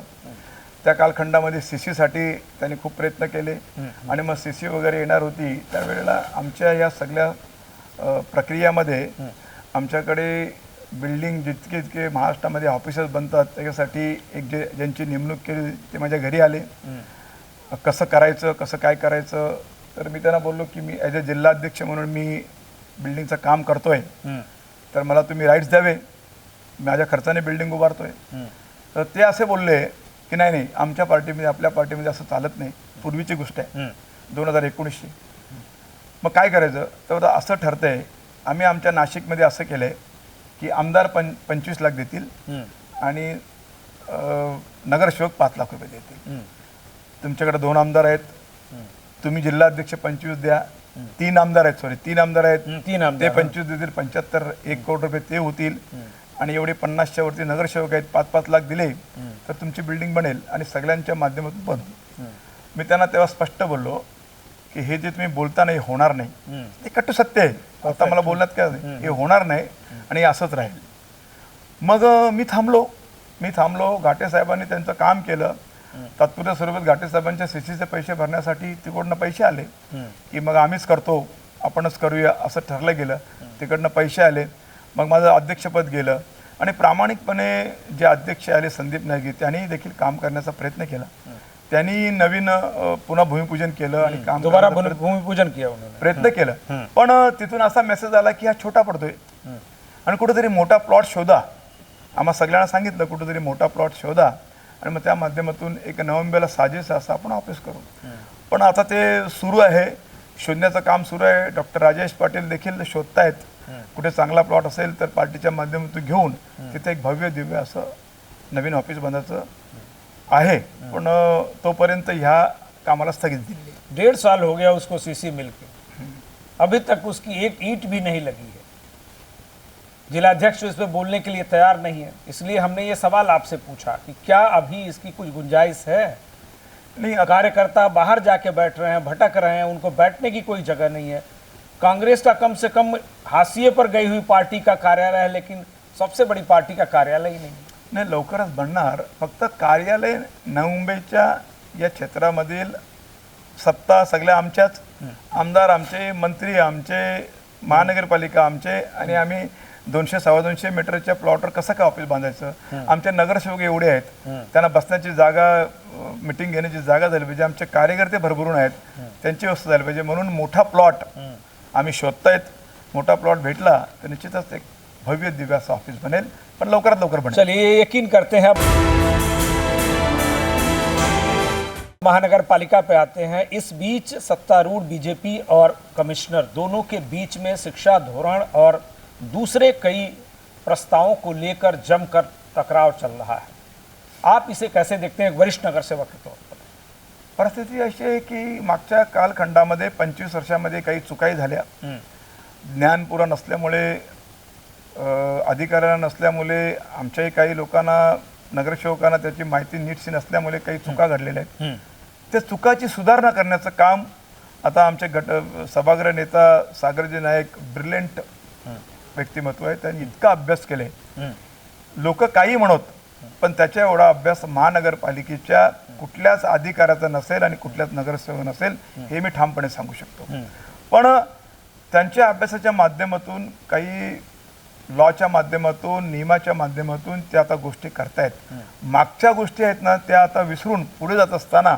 त्या कालखंडामध्ये CC-साठी त्यांनी खूप प्रयत्न केले आणि मग CC वगैरे येणार होती. त्यावेळेला आमच्या या सगळ्या प्रक्रियामध्ये आमच्याकडे बिल्डिंग जितके महाराष्ट्रामध्ये ऑफिसेस बनतात त्याच्यासाठी ज्यांची नेमणूक केली ते माझ्या घरी आले. कसं करायचं, कसं काय करायचं, तर मी त्यांना बोललो की मी ॲज अ जिल्हाध्यक्ष म्हणून मी बिल्डिंगचं काम करतोय, तर मला तुम्ही राईट्स द्यावे, माझ्या खर्चाने बिल्डिंग उभारतोय. तर ते असे बोलले की नाही आमच्या पार्टीमध्ये, आपल्या पार्टीमध्ये असं चालत नाही, पूर्वीची गोष्ट आहे 2019ची. मग काय करायचं, तर असं ठरतंय, आम्ही आमच्या नाशिकमध्ये असं केलं आहे की आमदार 25 लाख देतील आणि नगरसेवक 5 लाख रुपये देतील. तुमच्याकडे 2 आमदार आहेत, तुम्ही जिल्हाध्यक्ष 25 द्या. 3 आमदार आहेत, ते 25 देतील, 75 1 करोड रुपये ते होतील. आणि एवढे 50च्या वरती नगरसेवक आहेत, 5-5 लाख दिले तर तुमची बिल्डिंग बनेल आणि सगळ्यांच्या माध्यमातून बनू. मी त्यांना तेव्हा स्पष्ट बोललो की हे जे तुम्ही बोलता नाही होणार नाही, ते कटू सत्य आहे. आता मला बोलण्यात काय नाही, हे होणार नाही आणि हे असंच राहील. मग मी थांबलो. घाटे साहेबांनी त्यांचं काम केलं. तात्पुरत्या स्वरूपात घाटे साहेबांच्या सीसीचे पैसे भरण्यासाठी तिकडनं पैसे आले की मग आम्हीच करतो, आपणच करूया असं ठरलं गेलं. तिकडनं पैसे आले. मग माझं अध्यक्षपद गेलं आणि प्रामाणिकपणे जे अध्यक्ष आले संदीप नायके, त्यांनी देखील काम करण्याचा प्रयत्न केला. त्यांनी नवीन पुन्हा भूमिपूजन केलं आणि काम दोबारा भूमिपूजन किया उन्होंने, प्रयत्न केलं. पण तिथून असा मेसेज आला की हा छोटा पडतोय आणि कुठेतरी मोठा प्लॉट शोधा. आम्हा सगळ्यांना सांगितलं कुठेतरी मोठा प्लॉट शोधा आणि मग त्या माध्यमातून 1 नोव्हेंबरला साजेसं असं आपण ऑफिस करू. पण आता ते सुरू आहे, शोधण्याचं काम सुरू आहे. डॉक्टर राजेश पाटील देखील शोधतायत. कुठे चांगला प्लॉट असेल तर पार्टीच्या माध्यमातून घेऊन तिथे एक भव्य दिव्य असं नवीन ऑफिस बनायचं आहे. पण तोपर्यंत ह्या कामाला स्थगित दिली. 1.5 साल हो गया उसको सीसी मिलके, अभी तक उसकी एक ईंट भी नहीं लगी है. जिलाध्यक्ष इस पे बोलने के लिए तैयार नहीं है. इसलिए हमने ये सवाल आपसे पूछा कि क्या अभी इसकी कुछ गुंजाइश है. नहीं, कार्यकर्ता बाहर जाके बैठ रहे हैं, भटक रहे हैं, उनको बैठने की कोई जगह नहीं है. कांग्रेस का कम से कम हाशिए पर गई हुई पार्टी का कार्यालय है, लेकिन सबसे बड़ी पार्टी का कार्यालय ही नहीं है. नाही, लवकरच बनणार. फक्त कार्यालय मुंबईच्या या क्षेत्रामधील सत्ता सगळ्या आमच्याच, आमदार आमचे, मंत्री आमचे, महानगरपालिका आमचे आणि आम्ही 200-250 मीटरच्या प्लॉटवर कसं काय ऑफिस बांधायचं. आमचे नगरसेवक एवढे आहेत, त्यांना बसण्याची जागा, मिटिंग घेण्याची जागा झाली पाहिजे. आमचे कार्यकर्ते भरभरून आहेत, त्यांची व्यवस्था झाली पाहिजे. म्हणून मोठा प्लॉट आम्ही शोधतायत. मोठा प्लॉट भेटला तर निश्चितच एक भव्य दिव्य असं ऑफिस बनेल, पण लवकरात लवकर बनेल. चलिए यकीन करते हैं. महानगर पालिका पे आते हैं. इस बीच सत्तारूढ़ बीजेपी और कमिश्नर दोनों के बीच में शिक्षा धोरण और दूसरे कई प्रस्तावों को लेकर जमकर टकराव चल रहा है. आप इसे कैसे देखते हैं, एक वरिष्ठ नगर सेवक के तौर पर? परिस्थिती अशी आहे की मागच्या कालखंडामध्ये 25 वर्षामध्ये काही चुकाही झाल्या. ज्ञान पुरं नसल्यामुळे, अधिकाऱ्यांना नसल्यामुळे, आमच्याही काही लोकांना, नगरसेवकांना त्याची माहिती नीटशी नसल्यामुळे काही चुका घडलेल्या आहेत. त्या चुकाची सुधारणा करण्याचं काम आता आमचे सभागृह नेता सागरजी नाईक ब्रिलियंट व्यक्तिमत्व आहे. त्यांनी इतका अभ्यास केले. लोक काही म्हणत, पण त्याच्या एवढा अभ्यास महानगरपालिकेच्या कुठल्याच अधिकाऱ्याचा नसेल आणि कुठल्याच नगरसेवक नसेल, हे मी ठामपणे सांगू शकतो. पण त्यांच्या अभ्यासाच्या माध्यमातून, काही लॉच्या माध्यमातून, नियमाच्या माध्यमातून ते आता गोष्टी करतायत. मागच्या गोष्टी आहेत ना, त्या आता विसरून पुढे जात असताना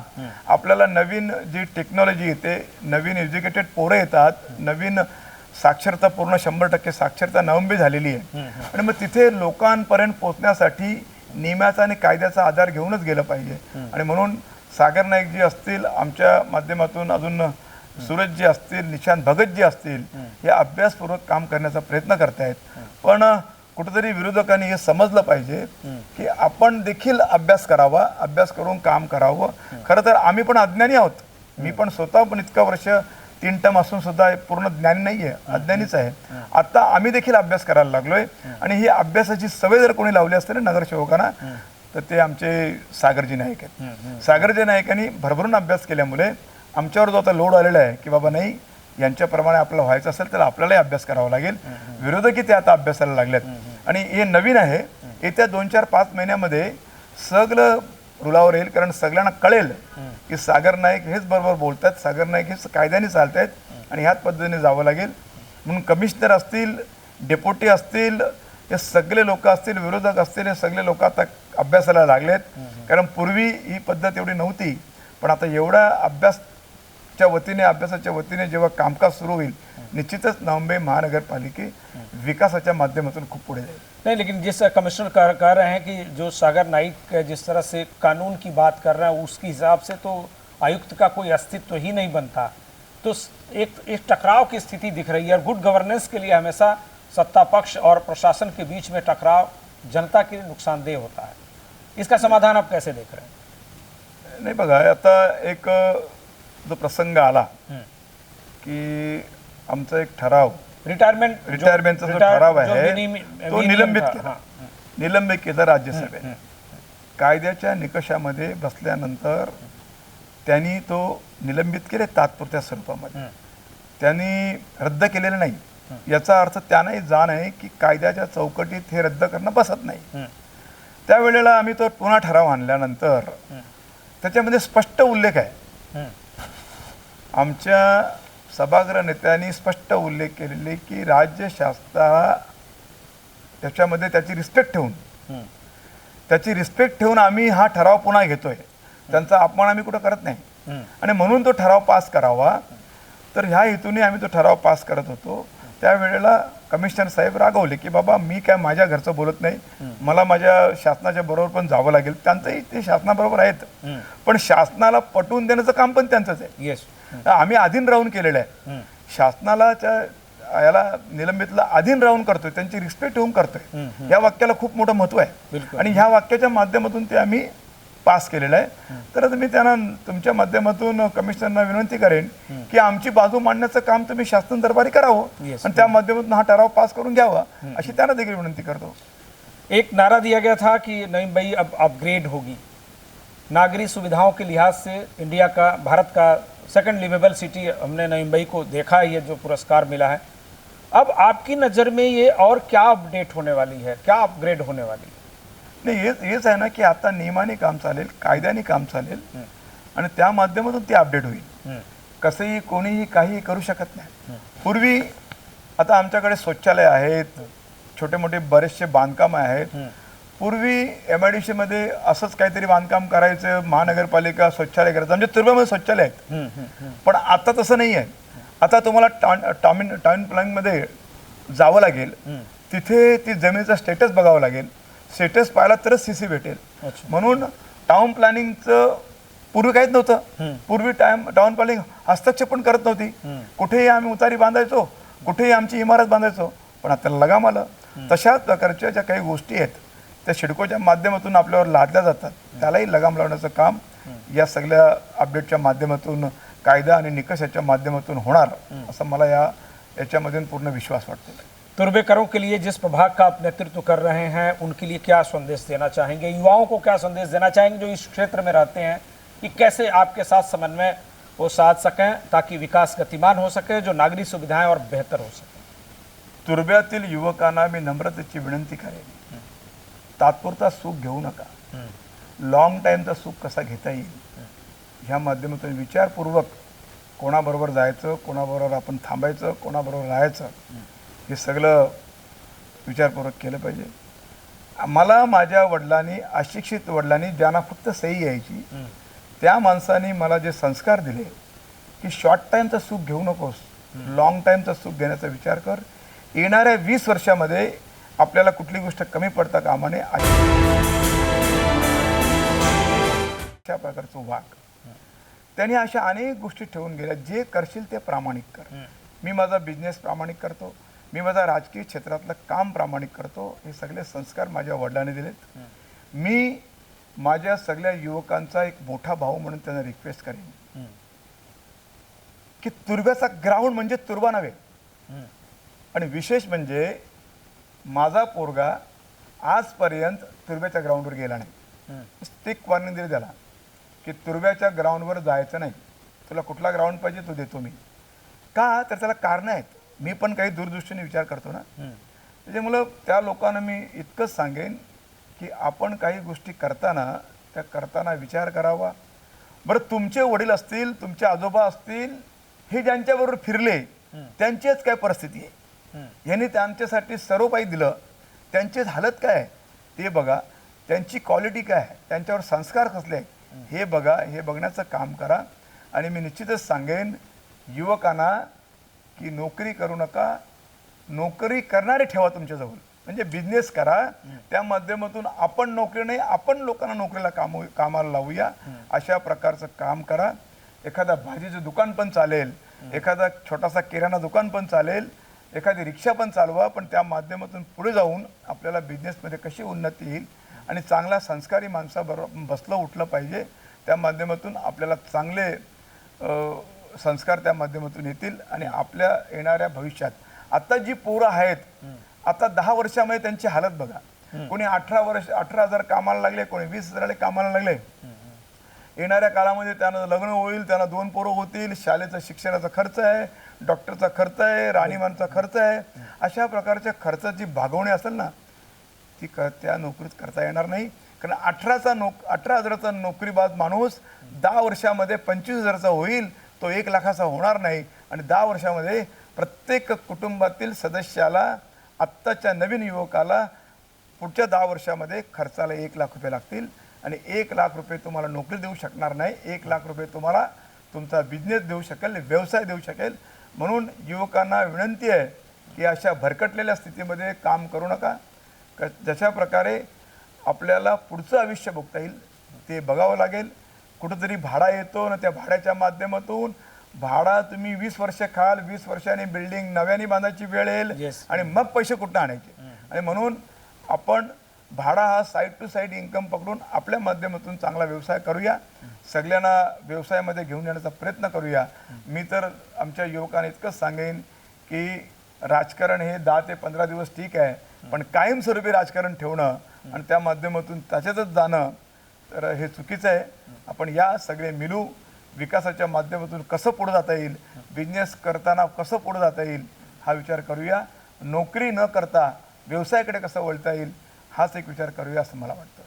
आपल्याला नवीन जी टेक्नॉलॉजी येते, नवीन एज्युकेटेड पोरं येतात, नवीन साक्षरता, पूर्ण 100% साक्षरता नवंबी झालेली आहे. आणि मग तिथे लोकांपर्यंत पोहोचण्यासाठी नियमाचा आणि कायद्याचा आधार घेऊनच गेलं पाहिजे. आणि म्हणून सागर नाईक जी असतील, आमच्या माध्यमातून अजून सूरज जी असतील, निशांत भगत जी असतील, हे अभ्यासपूर्वक काम करण्याचा प्रयत्न करतायत. पण कुठेतरी विरोधकांनी हे समजलं पाहिजे की आपण देखील अभ्यास करावा, अभ्यास करून काम करावं. खरं तर आम्ही पण अज्ञानी आहोत. मी पण स्वतः पण इतका वर्ष 3 टर्म असून सुद्धा पूर्ण ज्ञानी नाही आहे, अज्ञानीच आहे. आता आम्ही देखील अभ्यास करायला लागलोय. आणि ही अभ्यासाची सवय जर कोणी लावली असते ना नगरसेवकांना, तर ते आमचे सागरजी नाईक आहेत. सागरजी नाईकांनी भरभरून अभ्यास केल्यामुळे आमच्यावर जो आता लोड आलेला आहे की बाबा नाही, यांच्याप्रमाणे आपल्याला व्हायचं असेल तर आपल्यालाही अभ्यास करावा लागेल. विरोधकही ते आता अभ्यासाला लागलेत. आणि हे नवीन आहे. येत्या 2-4-5 महिन्यामध्ये सगळं रुलावर येईल. कारण सगळ्यांना कळेल की सागर नाईक हेच बरोबर बोलतात, सागर नाईक हेच कायद्याने चालत आहेत आणि ह्याच पद्धतीने जावं लागेल. म्हणून कमिशनर असतील, डेप्युटी असतील, हे सगळे लोक असतील, विरोधक असतील, हे सगळे लोक आता अभ्यासाला लागलेत. कारण पूर्वी ही पद्धत एवढी नव्हती. पण आता एवढा अभ्यासाच्या वतीने जेव्हा कामकाज सुरू होईल, निश्चितच नवंबई महानगरपालिके विकासाच्या माध्यमातून खूप पुढे जाईल. नहीं, लेकिन जिस कमिश्नर कह रहे हैं कि जो सागर नाइक जिस तरह से कानून की बात कर रहे हैं, उसके हिसाब से तो आयुक्त का कोई अस्तित्व ही नहीं बनता. तो एक टकराव की स्थिति दिख रही है. और गुड गवर्नेंस के लिए हमेशा सत्ता पक्ष और प्रशासन के बीच में टकराव जनता के लिए नुकसानदेह होता है. इसका समाधान आप कैसे देख रहे हैं? नाही, बघा आता एक जो प्रसंग आला की आमचा एक ठराव, रिटायरमेंटचा जो ठराव आहे तो निलंबित केला राज्यसभेने. कायद्याच्या निकषामध्ये बसल्यानंतर त्यांनी तो निलंबित केले तात्पुरत्या स्वरूपामध्ये. त्यांनी रद्द केलेलं नाही. याचा अर्थ त्यालाही जाण आहे की कायद्याच्या चौकटीत हे रद्द करणं बसत नाही. त्यावेळेला आम्ही तो पुन्हा ठराव आणल्यानंतर त्याच्यामध्ये स्पष्ट उल्लेख आहे. आमच्या सभागृह नेत्यांनी स्पष्ट उल्लेख केलेले की राज्य शासना त्याच्यामध्ये त्याची रिस्पेक्ट ठेवून आम्ही हा ठराव पुन्हा घेतोय. त्यांचा अपमान आम्ही कुठं करत नाही आणि म्हणून तो ठराव पास करावा. तर ह्या हेतूने आम्ही तो ठराव पास करत होतो. त्यावेळेला कमिशनर साहेब रागवले की बाबा मी काय माझ्या घरचं बोलत नाही, मला माझ्या शासनाच्या बरोबर पण जावं लागेल. त्यांचंही ते शासनाबरोबर आहेत, पण शासनाला पटवून देण्याचं काम पण त्यांचंच आहे. येस, आम्ही अधीन राहून केलेलं आहे. शासनाला याला निलंबितला अधीन राहून करतोय, त्यांची रिस्पेक्ट ठेवून करतोय. या वाक्याला खूप मोठं महत्व आहे आणि ह्या वाक्याच्या माध्यमातून ते आम्ही पास केलेलं आहे. तर मी त्यांना तुमच्या माध्यमातून कमिशनरना विनंती करेन की आमची बाजू मांडण्याचं काम तुम्ही शासन दरबारी करावं आणि त्या माध्यमातून हा ठराव पास करून घ्यावा अशी त्यांना देखील विनंती करतो. एक नारा दिया गया था कि नईम भाई अब अपग्रेड होगी, नागरिक सुविधाओं के लिहाज से इंडिया का, भारत का सेकंड लिवेबल सिटी हमने नईम भाई को देखा है, ये जो पुरस्कार मिला है. अब आपकी नज़र में ये और क्या अपडेट होने वाली है, क्या अपग्रेड होने वाली है? नाही, हेच आहे ना की आता नियमाने काम चालेल, कायद्याने काम चालेल आणि त्या माध्यमातून ते अपडेट होईल. कसंही कोणीही काही करू शकत नाही. पूर्वी आता आमच्याकडे शौचालय आहेत, छोटे मोठे बरेचसे बांधकाम आहेत. पूर्वी MIDC मध्ये असंच काहीतरी बांधकाम करायचं, महानगरपालिका शौचालय करायचं, म्हणजे तुर्ब्यामध्ये शौचालय आहेत. पण आता तसं नाही आहे. आता तुम्हाला टाउन प्लॅनिंगमध्ये जावं लागेल, तिथे ती जमिनीचा स्टेटस बघावं लागेल. स्टेटस पाहिला तरच CC भेटेल. म्हणून टाउन प्लॅनिंगचं पूर्वी काहीच नव्हतं. पूर्वी टाउन प्लॅनिंग हस्तक्षेप पण करत नव्हती. कुठेही आम्ही उतारी बांधायचो, कुठेही आमची इमारत बांधायचो, पण आता लगाम आलं. तशाच प्रकारच्या ज्या काही गोष्टी आहेत त्या सिडकोच्या माध्यमातून आपल्यावर लादल्या जातात, त्यालाही लगाम लावण्याचं काम या सगळ्या अपडेटच्या माध्यमातून, कायदा आणि निकषाच्या माध्यमातून होणार असं मला याच्यामधून पूर्ण विश्वास वाटतो. तुर्बेकरों के लिए जिस प्रभाग का आप नेतृत्व कर रहे हैं, उनके लिए क्या संदेश देना चाहेंगे? युवाओं को क्या संदेश देना चाहेंगे जो इस क्षेत्र में रहते हैं, कि कैसे आपके साथ समन्वय वो साध सकें ताकि विकास गतिमान हो सके, जो नागरिक सुविधाएं और बेहतर हो सके? तुर्ब्यातील युवकांना मी नम्रतेची विनंती करेन, तात्पुरता सुख घेऊ नका. लॉंग टाईमचा सुख कसा घेता येईल ह्या माध्यमातून विचारपूर्वक कोणाबरोबर जायचं, कोणाबरोबर आपण थांबायचं, कोणाबरोबर राहायचं, हे सगळं विचारपूर्वक केलं पाहिजे. मला माझ्या वडिलांनी, अशिक्षित वडिलांनी, ज्यांना फक्त सही यायची, त्या माणसांनी मला जे संस्कार दिले की शॉर्ट टाईमचं सुख घेऊ नकोस, लॉंग टाईमचं सुख घेण्याचा विचार कर. येणाऱ्या 20 वर्षामध्ये आपल्याला कुठली गोष्ट कमी पडता कामा नये अशा प्रकारचं वाग. त्यांनी अशा अनेक गोष्टी ठेवून गेल्या. जे करशील ते प्रामाणिक कर. मी माझा बिझनेस प्रामाणिक करतो, मी माझा राजकीय क्षेत्रातलं काम प्रामाणिक करतो. हे सगळे संस्कार माझ्या वडिलांनी दिलेत. मी माझ्या सगळ्या युवकांचा एक मोठा भाऊ म्हणून त्यांना रिक्वेस्ट करेन की तुर्ब्याचा ग्राउंड म्हणजे तुर्बा नव्हे. आणि विशेष म्हणजे माझा पोरगा आजपर्यंत तुर्ब्याच्या ग्राउंडवर गेला नाही. स्टिक वॉर्निंग दिली त्याला की तुर्ब्याच्या ग्राउंडवर जायचं नाही, तुला कुठला ग्राउंड पाहिजे तो देतो मी. का तर त्याला कारण आहेत. मी पण काही दूरदृष्टीने विचार करतो ना, त्याच्यामुळं त्या लोकांना मी इतकंच सांगेन की आपण काही गोष्टी करताना विचार करावा. बरं, तुमचे वडील असतील, तुमचे आजोबा असतील, हे ज्यांच्याबरोबर फिरले त्यांचीच काय परिस्थिती आहे, यांनी त्यांच्यासाठी सर्व काही दिलं, त्यांची हालत काय आहे ते बघा, त्यांची क्वालिटी काय आहे, त्यांच्यावर संस्कार कसले आहेत हे बघा. हे बघण्याचं काम करा. आणि मी निश्चितच सांगेन युवकांना की नोकरी करू नका, नोकरी करणारे ठेवा तुमच्याजवळ. म्हणजे बिझनेस करा, त्या माध्यमातून आपण नोकरी नाही, आपण लोकांना नोकरीला कामाला लावूया, अशा प्रकारचं काम करा. एखादा भाजीचं दुकान पण चालेल, एखादा छोटासा किराणा दुकान पण चालेल, एखादी रिक्षा पण चालवा, पण त्या माध्यमातून पुढे जाऊन आपल्याला बिझनेसमध्ये कशी उन्नती येईल आणि चांगला संस्कारी माणसाबरोबर बसलं उठलं पाहिजे. त्या माध्यमातून आपल्याला चांगले संस्कार त्या माध्यमातून येतील आणि आपल्या येणाऱ्या भविष्यात आता जी पोरं आहेत, आता 10 वर्षामध्ये त्यांची हालत बघा. कोणी 18,000 कामाला लागले, कोणी 20,000 कामाला लागले. येणाऱ्या काळामध्ये त्यांना लग्न होईल, त्यांना 2 पोरं होतील, शाळेचा शिक्षणाचा खर्च आहे, डॉक्टरचा खर्च आहे, राहणीमानचा खर्च आहे. अशा प्रकारच्या खर्चाची भागवणी असेल ना, ती त्या नोकरीत करता येणार नाही. कारण 18,000चा नोकरीबाज माणूस 10 वर्षामध्ये 25,000चा होईल, तो 1 लाखाचा होणार नाही. आणि 10 वर्षामध्ये प्रत्येक कुटुंबातील सदस्याला, आत्ताच्या नवीन युवकाला पुढच्या 10 वर्षामध्ये खर्चाला 1 लाख रुपये लागतील. आणि 1 लाख रुपये तुम्हाला नोकरी देऊ शकणार नाही, 1 लाख रुपये तुम्हाला तुमचा बिझनेस देऊ शकेल, व्यवसाय देऊ शकेल. म्हणून युवकांना विनंती आहे की अशा भरकटलेल्या स्थितीमध्ये काम करू नका. जशा प्रकारे आपल्याला पुढचं आयुष्य बघता येईल ते बघावं लागेल. कुठंतरी भाडा येतो ना, त्या भाड्याच्या माध्यमातून भाडा तुम्ही 20 वर्ष खाल, 20 वर्षांनी बिल्डिंग नव्याने बांधायची वेळ येईल आणि मग पैसे कुठं आणायचे. आणि म्हणून आपण भाडा हा साईड टू साईड इन्कम पकडून आपल्या माध्यमातून चांगला व्यवसाय करूया, सगळ्यांना व्यवसायामध्ये घेऊन येण्याचा प्रयत्न करूया. मी तर आमच्या युवकांना इतकंच सांगेन की राजकारण हे 10 ते 15 दिवस ठीक आहे, पण कायमस्वरूपी राजकारण ठेवणं आणि त्या माध्यमातून त्याच्यातच जाणं तर हे चुकीचं आहे. आपण या सगळे मिळू विकासाच्या माध्यमातून कसं पुढे जाता येईल, बिझनेस करताना कसं पुढे जाता येईल हा विचार करूया. नोकरी न करता व्यवसायाकडे कसं वळता येईल हाच एक विचार करूया असं मला वाटतं.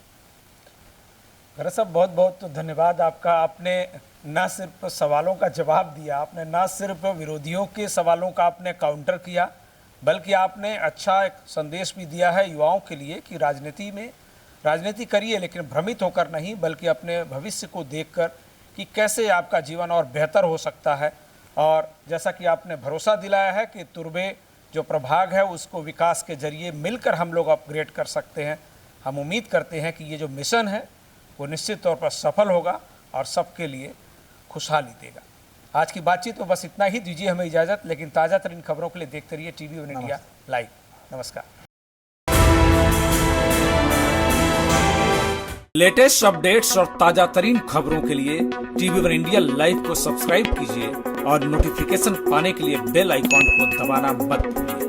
खैरा साहब, बहुत बहुत धन्यवाद आपका. आपने न सिर्फ सवालों का जवाब दिया, आपने न सिर्फ विरोधियों के सवालों का आपने काउंटर किया, बल्कि आपने अच्छा एक संदेश भी दिया है युवाओं के लिए कि राजनीति करिए लेकिन भ्रमित होकर नहीं, बल्कि अपने भविष्य को देखकर कि कैसे आपका जीवन और बेहतर हो सकता है. और जैसा कि आपने भरोसा दिलाया है कि तुर्बे जो प्रभाग है उसको विकास के जरिए मिलकर हम लोग अपग्रेड कर सकते हैं. हम उम्मीद करते हैं कि ये जो मिशन है वो निश्चित तौर पर सफल होगा और सबके लिए खुशहाली देगा. आज की बातचीत तो बस इतना ही. दीजिए हमें इजाज़त, लेकिन ताज़ा तरीन खबरों के लिए देखते रहिए TV1 इंडिया लाइव. नमस्कार. लेटेस्ट अपडेट्स और ताजा तरीन खबरों के लिए TV1 इंडिया लाइव को सब्सक्राइब कीजिए और नोटिफिकेशन पाने के लिए बेल आइकॉन को दबाना मत भूलिए.